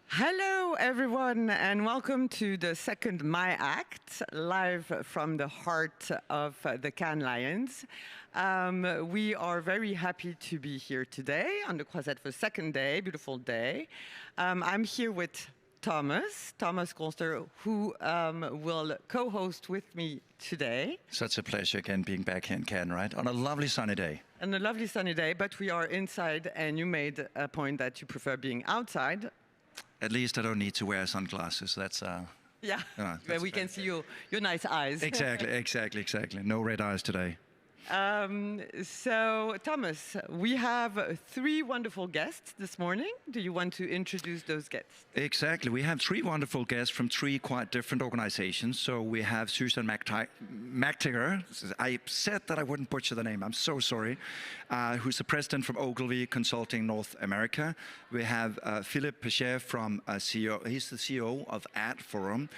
Hello, everyone, and welcome to the second MyACT, live from the heart of the Cannes Lions. We are very happy to be here today on the Croisette for second day, beautiful day. I'm here with Thomas Kolster, who will co-host with me today. Such a pleasure again being back here in Cannes, right? On a lovely sunny day. On a lovely sunny day, but we are inside, and you made a point that you prefer being outside. At least I don't need to wear sunglasses. That's yeah. That's we can see your nice eyes. Exactly. No red eyes today. So, Thomas, we have three wonderful guests this morning. Do you want to introduce those guests? Exactly. We have three wonderful guests from three quite different organizations. So we have Susan McTigger. I said that I wouldn't butcher the name. I'm so sorry. Who's the president from Ogilvy Consulting North America. We have Philip Pechet from CEO. He's the CEO of Ad Forum.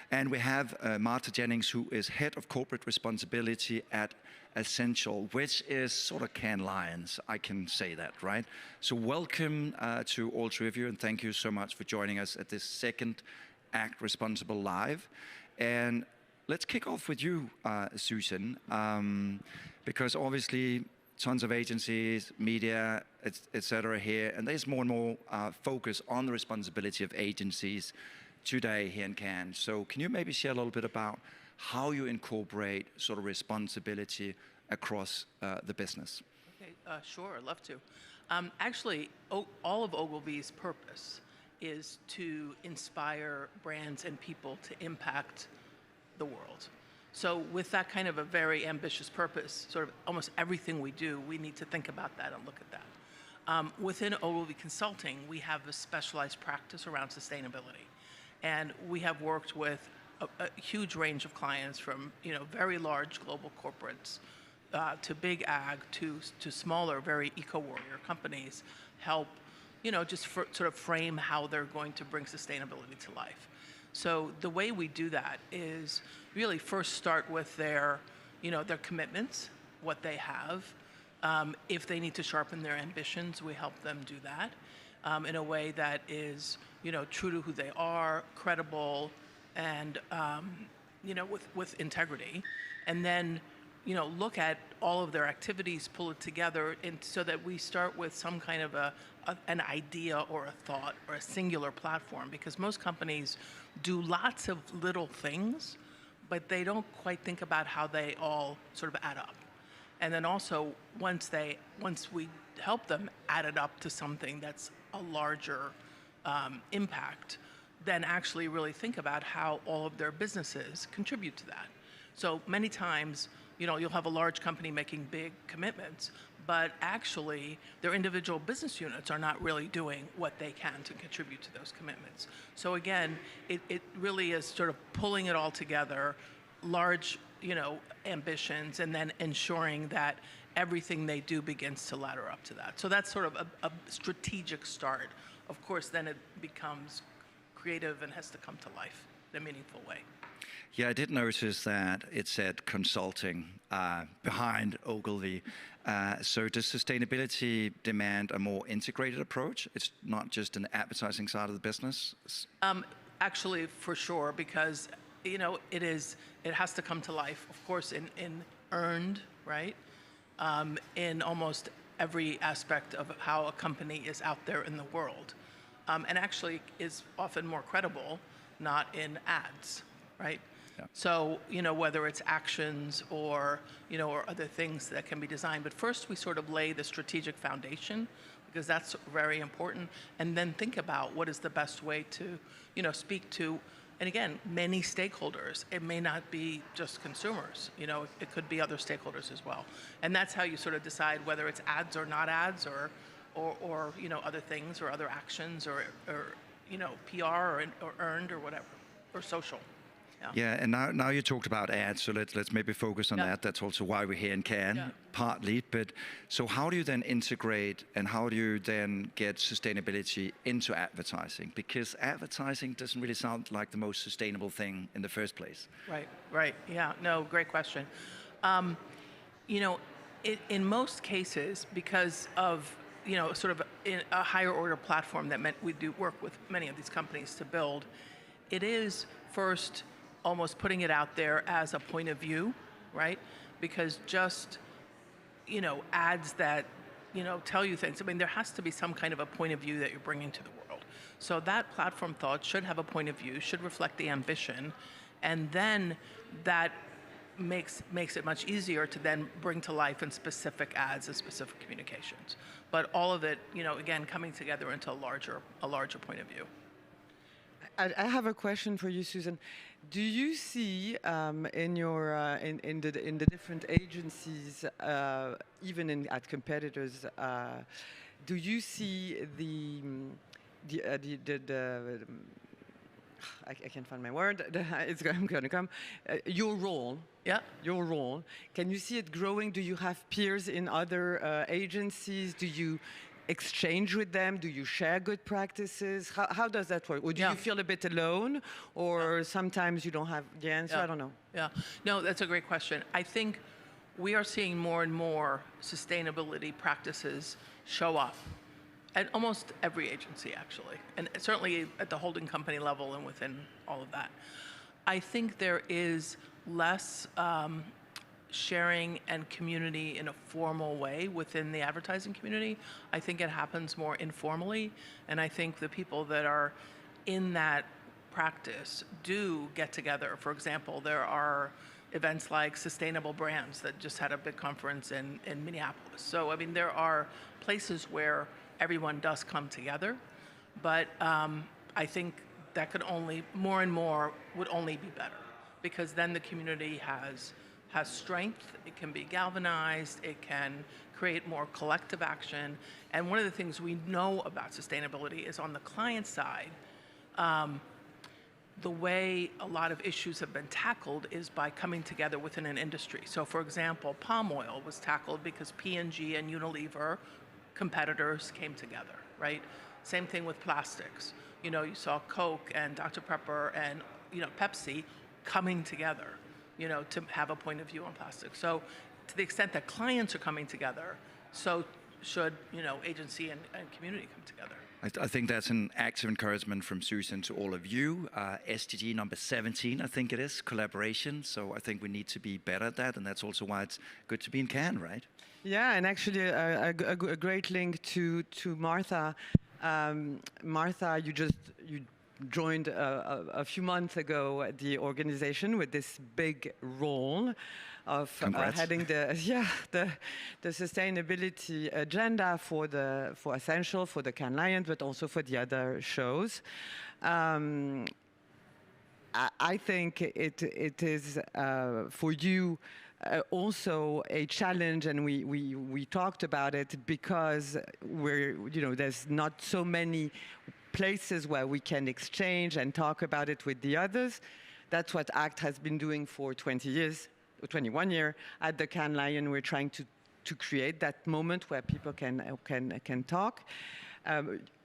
And we have Martha Jennings, who is head of corporate responsibility at Essential, which is sort of Cannes Lions, I can say that, right? So welcome to all three of you, and thank you so much for joining us at this second Act Responsible Live. And let's kick off with you, Susan, because obviously tons of agencies, media, et cetera here, and there's more and more focus on the responsibility of agencies today here in Cannes. So can you maybe share a little bit about how you incorporate sort of responsibility across the business? Okay, sure, I'd love to. Actually, all of Ogilvy's purpose is to inspire brands and people to impact the world. So with that kind of a very ambitious purpose, sort of almost everything we do, we need to think about that and look at that. Within Ogilvy Consulting, we have a specialized practice around sustainability. And we have worked with a huge range of clients from very large global corporates to big ag to smaller, very eco-warrior companies, help sort of frame how they're going to bring sustainability to life. So the way we do that is really first start with their commitments, what they have. If they need to sharpen their ambitions, we help them do that in a way that is true to who they are, credible, and with integrity, and then look at all of their activities, pull it together, and so that we start with some kind of an idea or a thought or a singular platform, because most companies do lots of little things, but they don't quite think about how they all sort of add up. And then also once we help them add it up to something that's a larger impact, then actually really think about how all of their businesses contribute to that. So many times, you'll have a large company making big commitments, but actually their individual business units are not really doing what they can to contribute to those commitments. So again, it really is sort of pulling it all together, large, ambitions, and then ensuring that everything they do begins to ladder up to that. So that's sort of a strategic start. Of course, then it becomes creative and has to come to life in a meaningful way. Yeah, I did notice that it said consulting behind Ogilvy. So does sustainability demand a more integrated approach? It's not just an advertising side of the business? Actually, for sure, because it has to come to life, of course, in earned, right? In almost every aspect of how a company is out there in the world. And actually is often more credible, not in ads, right? Yeah. So, whether it's actions or other things that can be designed. But first we sort of lay the strategic foundation, because that's very important. And then think about what is the best way to, speak to, and again, many stakeholders. It may not be just consumers, it could be other stakeholders as well. And that's how you sort of decide whether it's ads or not ads, or other things or other actions or PR or earned or whatever, or social. Yeah, and now you talked about ads, so let's maybe focus on that. That's also why we're here in Cannes, partly. But so how do you then integrate, and how do you then get sustainability into advertising? Because advertising doesn't really sound like the most sustainable thing in the first place. Right. Yeah, no, great question. In most cases, because of sort of in a higher order platform that we do work with many of these companies to build, it is first almost putting it out there as a point of view, right? Because just, ads that, tell you things. I mean, there has to be some kind of a point of view that you're bringing to the world. So that platform thought should have a point of view, should reflect the ambition, and then that makes it much easier to then bring to life in specific ads and specific communications. But all of it, again, coming together into a larger point of view. I have a question for you, Susan. Do you see in the different agencies, even at competitors, do you see I can't find my word. It's going to come. Your role. Yeah. Your role. Can you see it growing? Do you have peers in other agencies? Do you exchange with them? Do you share good practices? How does that work? Or do you feel a bit alone? Or sometimes you don't have the answer? I don't know. Yeah. No, that's a great question. I think we are seeing more and more sustainability practices show up at almost every agency, actually, and certainly at the holding company level and within all of that. I think there is less sharing and community in a formal way within the advertising community. I think it happens more informally, and I think the people that are in that practice do get together. For example, there are events like Sustainable Brands that just had a big conference in Minneapolis. So, I mean, there are places where everyone does come together, but I think that could more and more would only be better, because then the community has strength, it can be galvanized, it can create more collective action. And one of the things we know about sustainability is on the client side, the way a lot of issues have been tackled is by coming together within an industry. So for example, palm oil was tackled because P&G and Unilever, competitors, came together, right? Same thing with plastics. You saw Coke and Dr. Pepper and Pepsi coming together, to have a point of view on plastic. So to the extent that clients are coming together, so should, agency and community come together. I think that's an active encouragement from Susan to all of you. SDG number 17, I think it is, collaboration. So I think we need to be better at that, and that's also why it's good to be in Cannes, right? Yeah, and actually a great link to Martha. Martha, you joined a few months ago the organization with this big role of heading the sustainability agenda for Essential, for the Cannes Lions, but also for the other shows. I think it is for you also a challenge, and we talked about it because there's not so many places where we can exchange and talk about it with the others. That's what ACT has been doing for 20 years, or 21 years at the Cannes Lion. We're trying to create that moment where people can talk.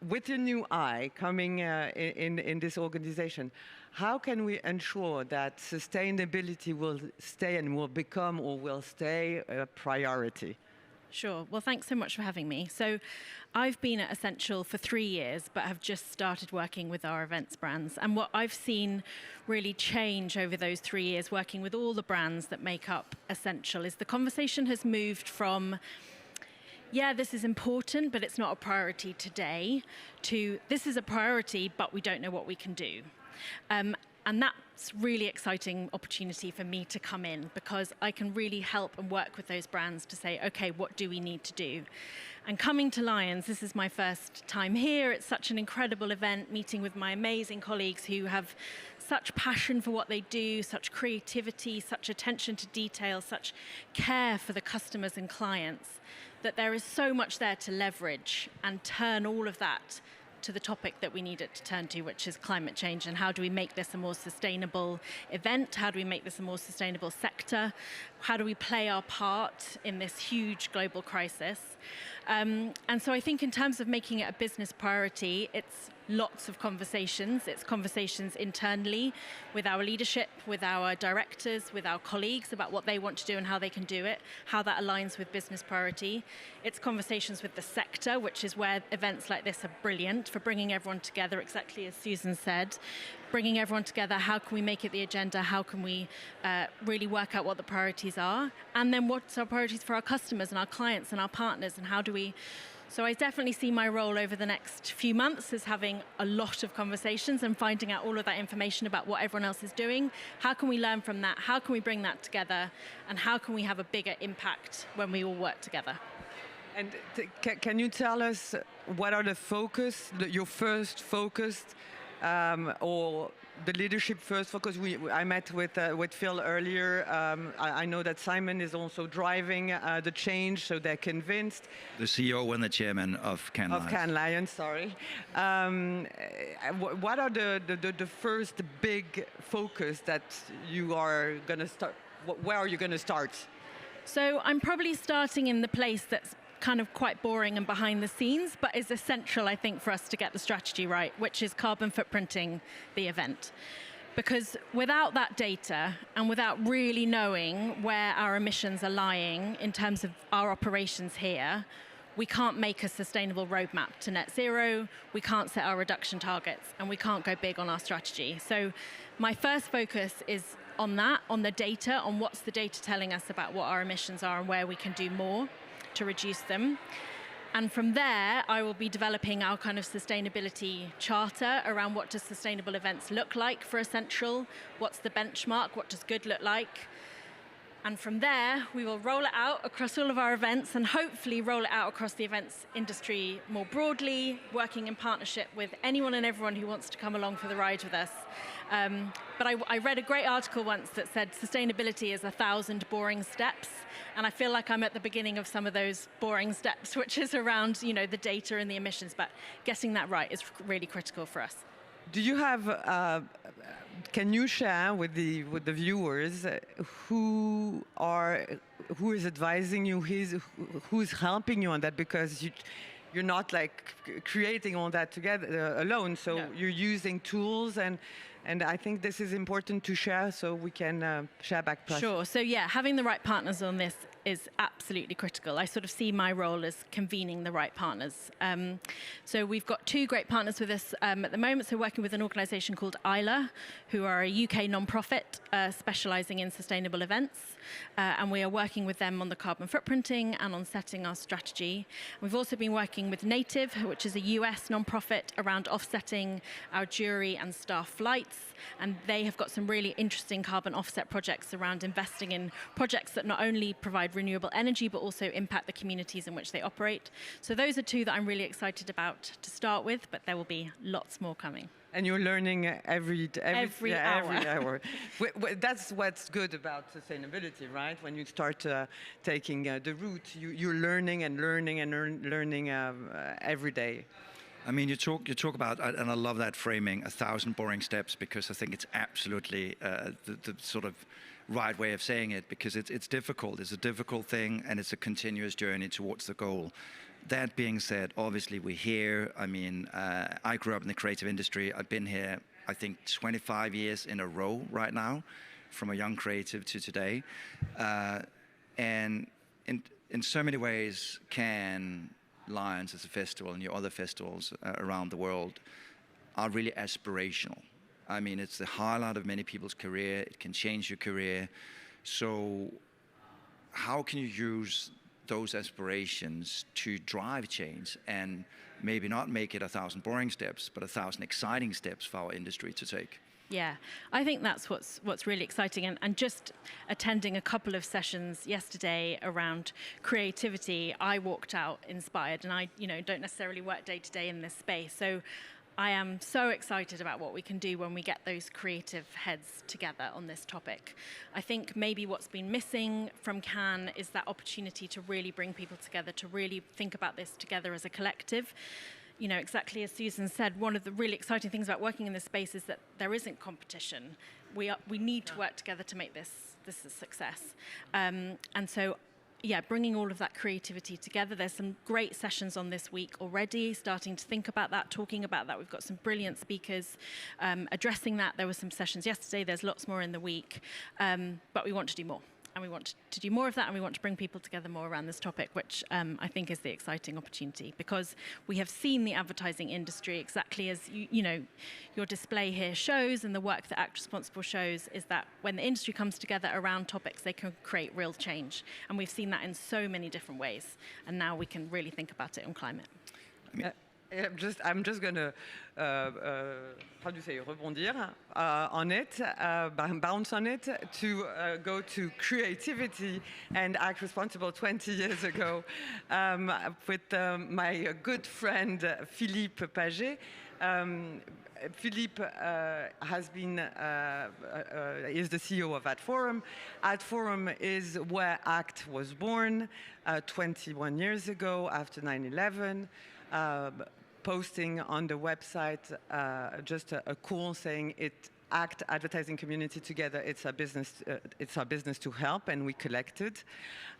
With a new eye coming in this organization, how can we ensure that sustainability will stay and will become or will stay a priority? Sure. Well, thanks so much for having me. So I've been at Essential for 3 years, but have just started working with our events brands. And what I've seen really change over those 3 years working with all the brands that make up Essential is the conversation has moved from, yeah, this is important, but it's not a priority today, to this is a priority, but we don't know what we can do. And that's really exciting opportunity for me to come in, because I can really help and work with those brands to say, okay, what do we need to do? And coming to Lions, this is my first time here. It's such an incredible event, meeting with my amazing colleagues who have such passion for what they do, such creativity, such attention to detail, such care for the customers and clients, that there is so much there to leverage and turn all of that to the topic that we need it to turn to, which is climate change, and how do we make this a more sustainable event? How do we make this a more sustainable sector? How do we play our part in this huge global crisis? And so I think in terms of making it a business priority, it's lots of conversations. It's conversations internally with our leadership, with our directors, with our colleagues about what they want to do and how they can do it, how that aligns with business priority. It's conversations with the sector, which is where events like this are brilliant for bringing everyone together, exactly as Susan said. Bringing everyone together, how can we make it the agenda? How can we really work out what the priorities are? And then what's our priorities for our customers and our clients and our partners, and how do we... So I definitely see my role over the next few months as having a lot of conversations and finding out all of that information about what everyone else is doing. How can we learn from that? How can we bring that together? And how can we have a bigger impact when we all work together? And can you tell us what are the focus, your first focused, or the leadership first focus? I met with Phil earlier. I know that Simon is also driving the change, so they're convinced. The CEO and the chairman of Cannes Lions. Of Cannes Lions, sorry. What are the first big focus that you are going to start? Where are you going to start? So I'm probably starting in the place that's kind of quite boring and behind the scenes, but is essential, I think, for us to get the strategy right, which is carbon footprinting the event. Because without that data and without really knowing where our emissions are lying in terms of our operations here, we can't make a sustainable roadmap to net zero, we can't set our reduction targets, and we can't go big on our strategy. So my first focus is on that, on the data, on what's the data telling us about what our emissions are and where we can do more to reduce them. And from there, I will be developing our kind of sustainability charter around what does sustainable events look like for Essential, what's the benchmark, what does good look like. And from there, we will roll it out across all of our events and hopefully roll it out across the events industry more broadly, working in partnership with anyone and everyone who wants to come along for the ride with us. But I read a great article once that said sustainability is 1,000 boring steps. And I feel like I'm at the beginning of some of those boring steps, which is around, you know, the data and the emissions. But getting that right is really critical for us. Do you have? Can you share with the viewers who is advising you, who's helping you on that? Because you're not like creating all that together alone. So no. You're using tools and I think this is important to share so we can share back practice. Sure. So yeah, having the right partners on this is absolutely critical. I sort of see my role as convening the right partners. So we've got two great partners with us at the moment. So working with an organisation called IAA, who are a UK non-profit specialising in sustainable events. And we are working with them on the carbon footprinting and on setting our strategy. We've also been working with Native, which is a US non-profit, around offsetting our jury and staff flights. And they have got some really interesting carbon offset projects around investing in projects that not only provide renewable energy, but also impact the communities in which they operate. So those are two that I'm really excited about to start with, but there will be lots more coming. And you're learning every hour. Every hour. That's what's good about sustainability, right? When you start taking the route, you're learning and learning and learning every day. I mean, you talk about, and I love that framing, 1,000 boring steps, because I think it's absolutely the sort of right way of saying it, because it's difficult. It's a difficult thing, and it's a continuous journey towards the goal. That being said, obviously we're here. I mean, I grew up in the creative industry. I've been here, I think, 25 years in a row right now, from a young creative to today. And in so many ways, Cannes Lions as a festival and your other festivals around the world are really aspirational. I mean, it's the highlight of many people's career. It can change your career. So how can you use those aspirations to drive change and maybe not make it 1,000 boring steps, but 1,000 exciting steps for our industry to take? Yeah, I think that's what's really exciting. And just attending a couple of sessions yesterday around creativity, I walked out inspired, and I don't necessarily work day to day in this space. So I am so excited about what we can do when we get those creative heads together on this topic. I think maybe what's been missing from Cannes is that opportunity to really bring people together, to really think about this together as a collective. You know, exactly as Susan said, one of the really exciting things about working in this space is that there isn't competition. We need to work together to make this a success. And so bringing all of that creativity together. There's some great sessions on this week already, starting to think about that, talking about that. We've got some brilliant speakers addressing that. There were some sessions yesterday. There's lots more in the week, but we want to do more. And we want to do more of that, and we want to bring people together more around this topic, which I think is the exciting opportunity, because we have seen the advertising industry exactly as your display here shows, and the work that Act Responsible shows is that when the industry comes together around topics, they can create real change. And we've seen that in so many different ways, and now we can really think about it on climate. I'm just going to, how do you say, rebondir on it, bounce on it, to go to creativity and Act Responsible 20 years ago with my good friend Philippe Paget. Philippe has been, is the CEO of AdForum. AdForum is where ACT was born 21 years ago after 9/11. Posting on the website just a cool saying, it ACT advertising community together, it's our business to help, and we collected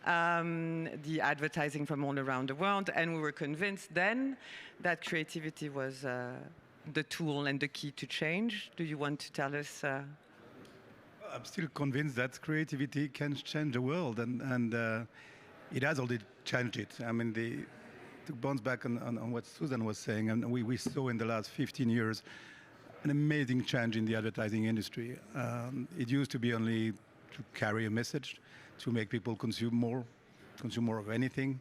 the advertising from all around the world, and we were convinced then that creativity was the tool and the key to change. Do you want to tell us? I'm still convinced that creativity can change the world, and it has already changed it. I mean, to bounce back on what Susan was saying, and we saw in the last 15 years an amazing change in the advertising industry. It used to be only to carry a message, to make people consume more of anything.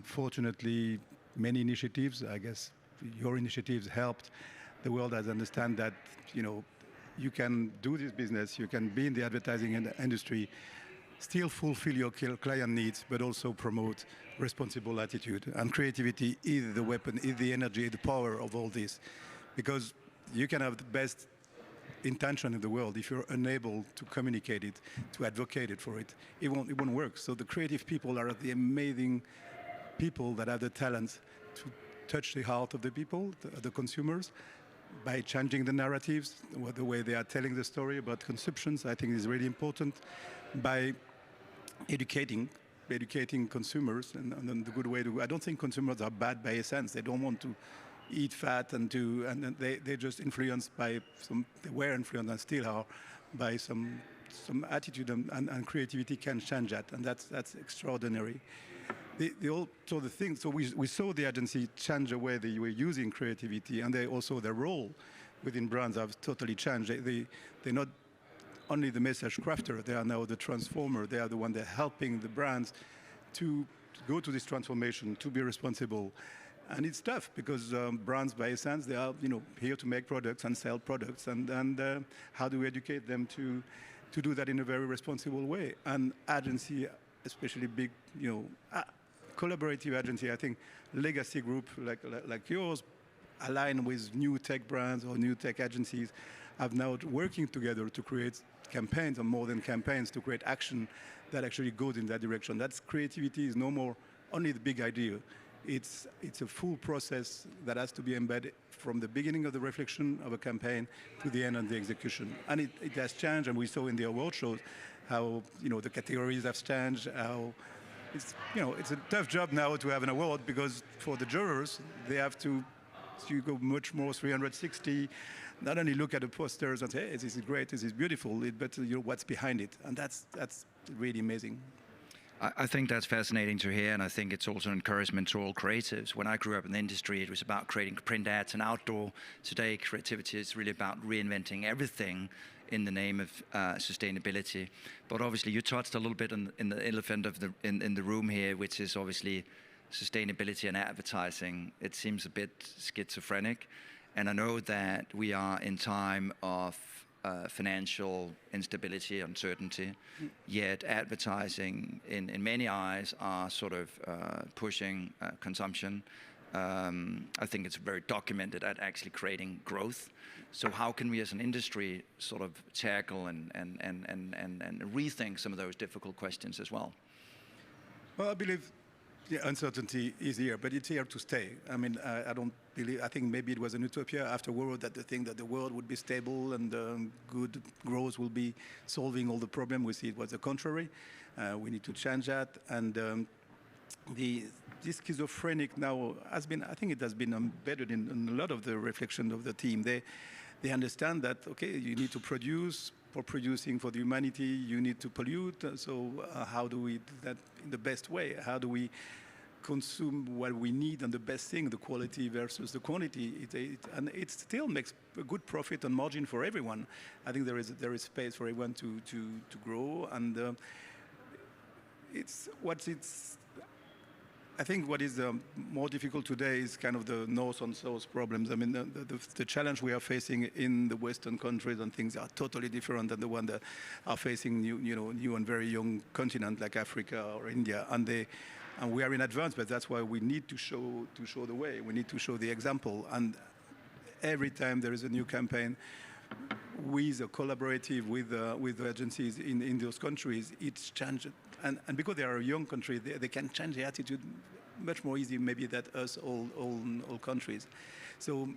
Fortunately, many initiatives, I guess your initiatives, helped the world as understand that you can do this business, you can be in the advertising industry, still fulfill your client needs, but also promote responsible attitude. And creativity is the weapon, is the energy, the power of all this. Because you can have the best intention in the world, if you're unable to communicate it, to advocate it for it, it won't work. So the creative people are the amazing people that have the talent to touch the heart of the people, the consumers, by changing the narratives, the way they are telling the story about consumptions. I think is really important. By educating consumers and the good way to. I don't think consumers are bad by essence. They don't want to eat fat and they're just influenced by they were influenced and still are by some attitude, and creativity can change that, and that's extraordinary. So we saw the agency change the way they were using creativity, and their role within brands have totally changed. They're not only the message crafter, they are now the transformer. They are the one that are helping the brands to go to this transformation, to be responsible. And it's tough because brands, by essence, they are here to make products and sell products. And how do we educate them to do that in a very responsible way? And agency, especially big, collaborative agency, I think legacy group like yours, align with new tech brands or new tech agencies, are now working together to create campaigns, or more than campaigns, to create action that actually goes in that direction. That's creativity is no more only the big idea. It's a full process that has to be embedded from the beginning of the reflection of a campaign to the end of the execution. And it has changed, and we saw in the award shows how the categories have changed. How it's a tough job now to have an award, because for the jurors they have to go much more 360. Not only look at the posters and say, hey, this is great, this is beautiful, but what's behind it, and that's really amazing. I think that's fascinating to hear, and I think it's also an encouragement to all creatives. When I grew up in the industry, it was about creating print ads and outdoor. Today, creativity is really about reinventing everything in the name of sustainability. But obviously, you touched a little bit in the elephant in the room here, which is obviously sustainability and advertising. It seems a bit schizophrenic. And I know that we are in time of financial instability, uncertainty, yet advertising in many eyes are sort of pushing consumption. I think it's very documented at actually creating growth. So how can we as an industry sort of tackle and rethink some of those difficult questions as well? Well, I believe the uncertainty is here, but it's here to stay. I mean, I think maybe it was an utopia after World that the thing that the world would be stable and good growth will be solving all the problems. We see it was the contrary. We need to change that. And this schizophrenic now has been, I think it has been embedded in a lot of the reflection of the team. They understand that, okay, you need to produce. For producing for the humanity, you need to pollute. So how do we do that in the best way? How do we consume what we need and the best thing, the quality versus the quantity? And it still makes a good profit and margin for everyone. I think there is space for everyone to grow. And I think what is more difficult today is kind of the north and south problems. I mean, the challenge we are facing in the Western countries and things are totally different than the one that are facing new and very young continent like Africa or India. And we are in advance, but that's why we need to show the way. We need to show the example. And every time there is a new campaign, with a collaborative with the agencies in those countries, it's changed. And because they are a young country, they can change the attitude much more easy maybe than us all countries. So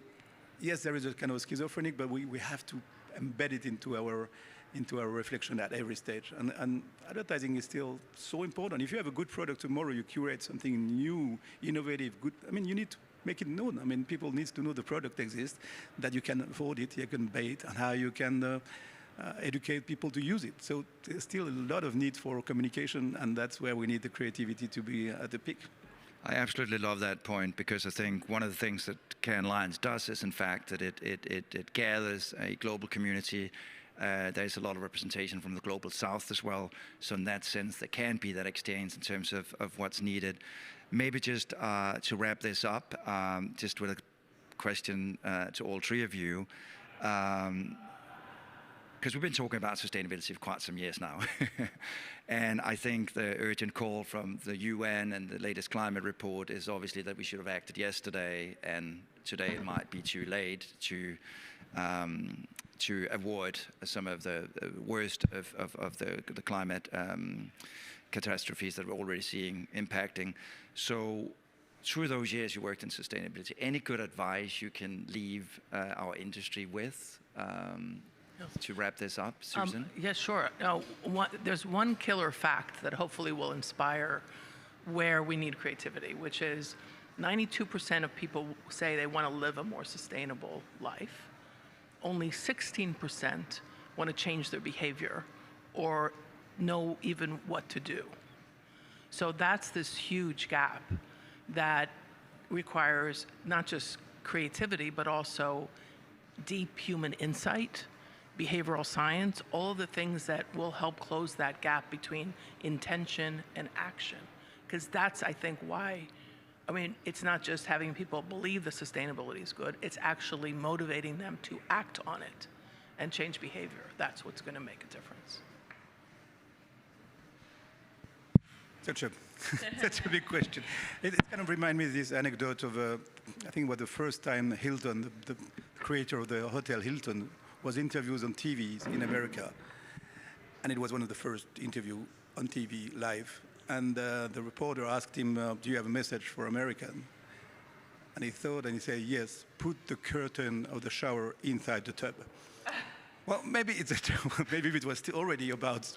yes, there is a kind of schizophrenic, but we have to embed it into our reflection at every stage. And advertising is still so important. If you have a good product tomorrow, you curate something new, innovative, good. I mean, you need to make it known. I mean, people need to know the product exists, that you can afford it, you can buy it, and how you can educate people to use it. So there's still a lot of need for communication, and that's where we need the creativity to be at the peak. I absolutely love that point, because I think one of the things that Cannes Lions does is, in fact, that it gathers a global community. There's a lot of representation from the global south as well. So in that sense, there can be that exchange in terms of what's needed. Maybe just to wrap this up, just with a question to all three of you. Because we've been talking about sustainability for quite some years now. And I think the urgent call from the UN and the latest climate report is obviously that we should have acted yesterday, and today it might be too late to avoid some of the worst of the climate catastrophes that we're already seeing impacting. So through those years you worked in sustainability, any good advice you can leave our industry with? To wrap this up, Susan? Yeah, sure. There's one killer fact that hopefully will inspire where we need creativity, which is 92% of people say they want to live a more sustainable life. Only 16% want to change their behavior or know even what to do. So that's this huge gap that requires not just creativity, but also deep human insight, behavioral science, all of the things that will help close that gap between intention and action. Because that's, I think, why, I mean, it's not just having people believe that sustainability is good, it's actually motivating them to act on it and change behavior. That's what's going to make a difference. Such a big question. It kind of reminds me of this anecdote of, I think, what the first time Hilton, the creator of the Hotel Hilton, was interviewed on TV in America. And it was one of the first interviews on TV live. And the reporter asked him, do you have a message for America? And he thought, and he said, yes, put the curtain of the shower inside the tub. Well, maybe maybe it was already about,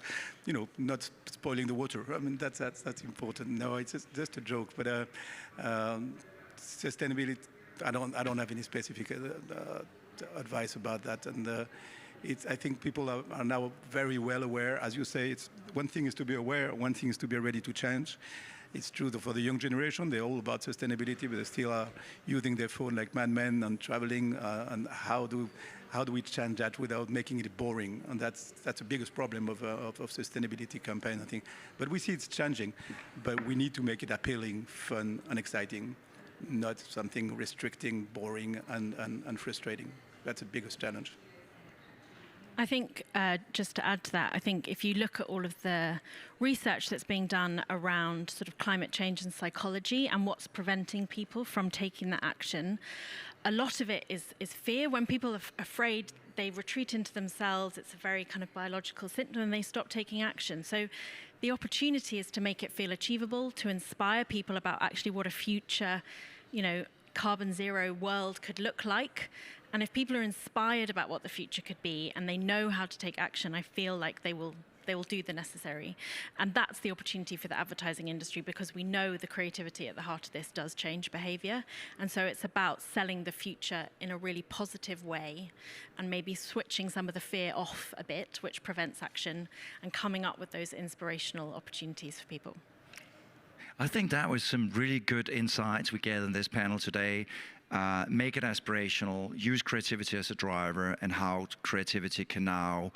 not spoiling the water. I mean, that's important. No, it's just a joke. But sustainability, I don't have any specific advice about that. And I think people are now very well aware. As you say, one thing is to be aware, one thing is to be ready to change. It's true that for the young generation, they're all about sustainability, but they still are using their phone like madmen and traveling. And how do we change that without making it boring? And that's the biggest problem of sustainability campaign, I think. But we see it's changing, but we need to make it appealing, fun, and exciting, not something restricting, boring, and frustrating. That's the biggest challenge. I think, just to add to that, I think if you look at all of the research that's being done around sort of climate change and psychology and what's preventing people from taking that action, a lot of it is fear. When people are afraid, they retreat into themselves. It's a very kind of biological symptom, and they stop taking action. So the opportunity is to make it feel achievable, to inspire people about actually what a future, carbon zero world could look like. And if people are inspired about what the future could be and they know how to take action, I feel like they will they will do the necessary. And that's the opportunity for the advertising industry, because we know the creativity at the heart of this does change behavior. And so it's about selling the future in a really positive way and maybe switching some of the fear off a bit, which prevents action, and coming up with those inspirational opportunities for people. I think that was some really good insights we get in this panel today. Make it aspirational, use creativity as a driver, and how creativity can now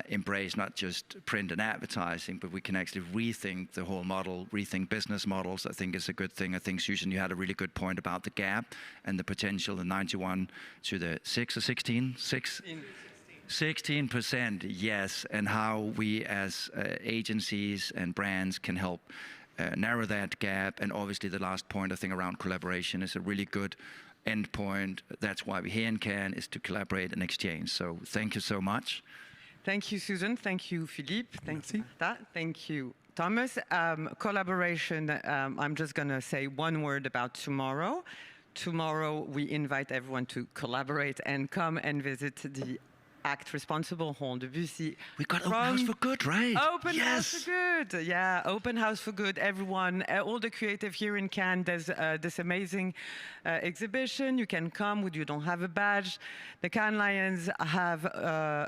embrace not just print and advertising, but we can actually rethink the whole model, rethink business models. I think is a good thing. I think, Susan, you had a really good point about the gap and the potential, the 91 to the 6 or 16? 16%, yes, and how we as agencies and brands can help narrow that gap. And obviously the last point, I think, around collaboration is a really good end point. That's why we're here in Cannes, is to collaborate and exchange. So thank you so much. Thank you, Susan. Thank you, Philippe. Thank you, Martha. Thank you, Thomas. Collaboration, I'm just going to say one word about tomorrow. Tomorrow, we invite everyone to collaborate and come and visit the ACT Responsible Hall de Bussy. We got Open House for Good, right? Open House for Good. Yeah, Open House for Good. Everyone, all the creative here in Cannes, there's this amazing exhibition. You can come when you don't have a badge. The Cannes Lions have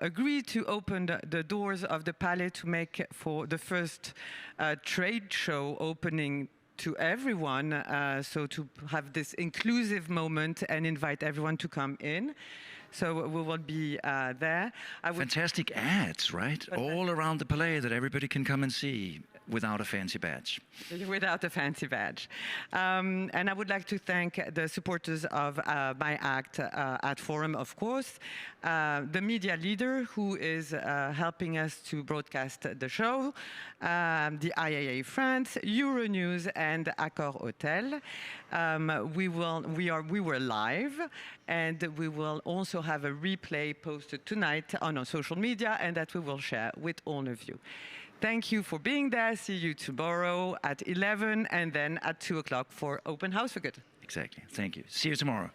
agreed to open the doors of the Palais to make for the first trade show opening to everyone, so to have this inclusive moment and invite everyone to come in. So we will be there. Fantastic ads, right? All around the Palais that everybody can come and see without a fancy badge. Without a fancy badge. And I would like to thank the supporters of MyACT at Forum, of course, the media leader who is helping us to broadcast the show, the IAA France, Euronews, and Accor Hotel. We were live, and we will also have a replay posted tonight on our social media, and that we will share with all of you. Thank you for being there. See you tomorrow at 11 and then at 2 o'clock for Open House for Good. Exactly. Thank you. See you tomorrow.